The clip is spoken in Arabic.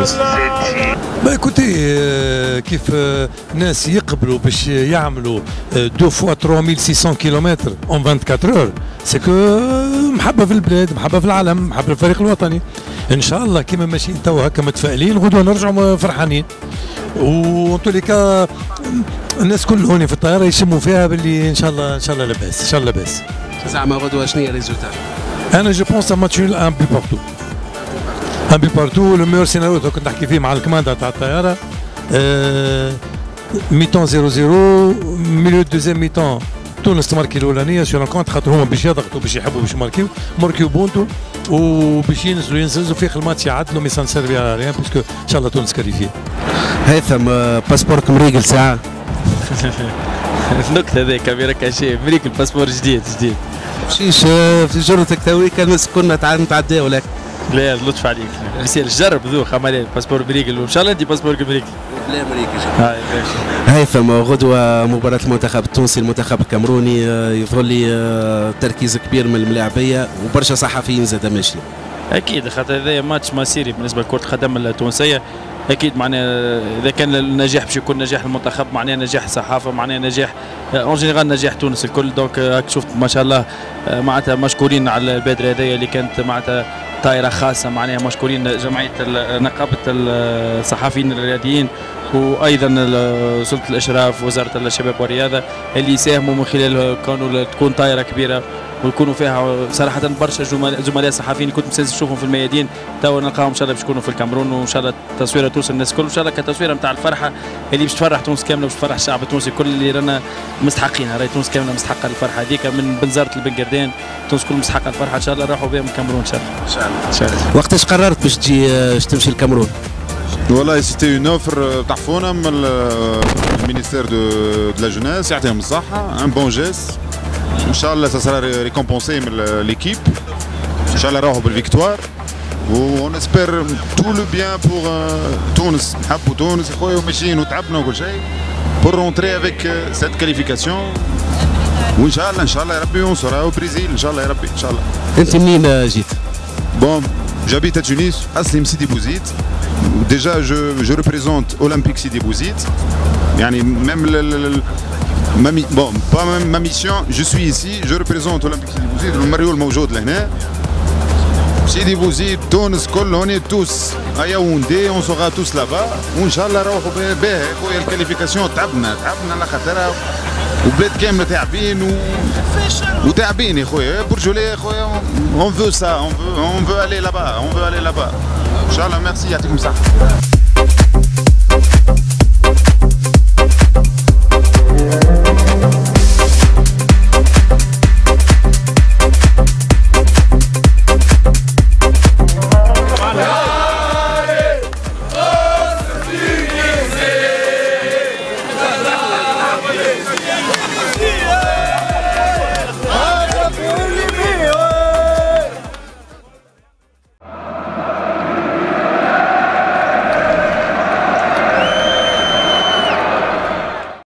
تونس؟ با écoutez كيف ناس يقبلوا باش يعملوا 2 fois 3600 كيلومتر en 24 heures سكو محبه في البلاد، محبه في العالم، محبه في الفريق الوطني. ان شاء الله كيما ماشيين توا هكا متفائلين غدوه نرجعوا فرحانين. وانتوليكا الناس كل هوني في الطياره يشموا فيها باللي ان شاء الله لاباس، ان شاء الله لاباس. زعما غدوه شنو هي الريزولتا؟ انا جو بونس ماتش نول ان بي بارتو. ان بي بارتو لو ميور سيناريو كنت نحكي فيه مع الكماندا تاع الطياره. ميتون 0-0 ميليو دوزيام ميتون تونس تماركي الاولانيه سور كونت خاطر هما باش يضغطوا باش يحبوا باش ماركيو بونتو وباش ينزلوا في الماتش يعدلوا مي سان سيرفي على ريان باسكو ان شاء الله تونس كاريفي. هيثم باسبورك مريقل ساعه. النكته هذيك كبيره شيء مريقل باسبور جديد. مشيش في جرتك تويك الناس كنا نتعداو لك. لا لطف عليك رسالة جرب ذوق عمليا باسبور مريقل وان شاء الله انت باسبور مريقل. لا مريقل. هيثم غدوه مباراه المنتخب التونسي المنتخب الكامروني يظهر لي تركيز كبير من الملاعبيه وبرشا صحفيين زاد ماشيين. اكيد خاطر هذا ماتش مصيري بالنسبه لكره القدم التونسيه. اكيد معناها اذا كان النجاح باش يكون نجاح المنتخب معناها نجاح الصحافه معناها نجاح اون جينيرال نجاح تونس الكل. دونك راك شفت ما شاء الله معناتها مشكورين على البادره هذيا اللي كانت معناتها طائره خاصه معناها مشكورين جمعيه نقابه الصحفيين الرياضيين وايضا سلطه الاشراف وزاره الشباب والرياضه اللي يساهموا من خلال كونوا تكون طائره كبيره ويكونوا فيها صراحه برشا زملاء صحفيين كنت مستانس نشوفهم في الميادين. توا نلقاهم ان شاء الله باش يكونوا في الكاميرون وان شاء الله التصويره توصل الناس الكل ان شاء الله كتصويره نتاع الفرحه اللي باش تفرح تونس كامله باش تفرح الشعب التونسي الكل اللي رانا مستحقينها. راهي تونس كامله مستحقه الفرحه هذيك من بنزرت لبنقردان تونس كل مستحقه الفرحه ان شاء الله نروحوا بها من الكاميرون ان شاء الله. ان شاء الله. وقتاش قررت باش تمشي الكاميرون؟ والله سيتي اون اوفر تاع فونا من المينيستير دو لا جونيس يعطيهم الصحه ان بون جيست ان شاء الله سا ريكومبونسي من ليكيب ان شاء الله نروحوا بالفيكتوار و نسبير تو لو بيان بور تونس. نحبوا تونس خويا وماشيين وتعبنا وكل شيء بور رونتري افيك سيت كاليفيكاسيون وان شاء الله يا ربي ونصر او بريزيل ان شاء الله يا ربي ان شاء الله. انت منين جيت؟ بون j'habite à Tunis, Aslim Sidi Bouzid. Déjà, je représente Olympique Sidi Bouzid. Même bon, pas même ma mission, je suis ici, je représente Olympique Sidi Bouzid. Le Mario Mawjoud là, Sidi Bouzid, Tunis, on est tous à Yaoundé, on sera tous là-bas. Inch'Allah, la qualification, تعبنا la khatara. وبلاد كامله تعبين وتعبين يا خويا برجولي يا خويا on veut ça on veut aller là-bas ان شاء الله. ميرسي يعطيكم الصحه.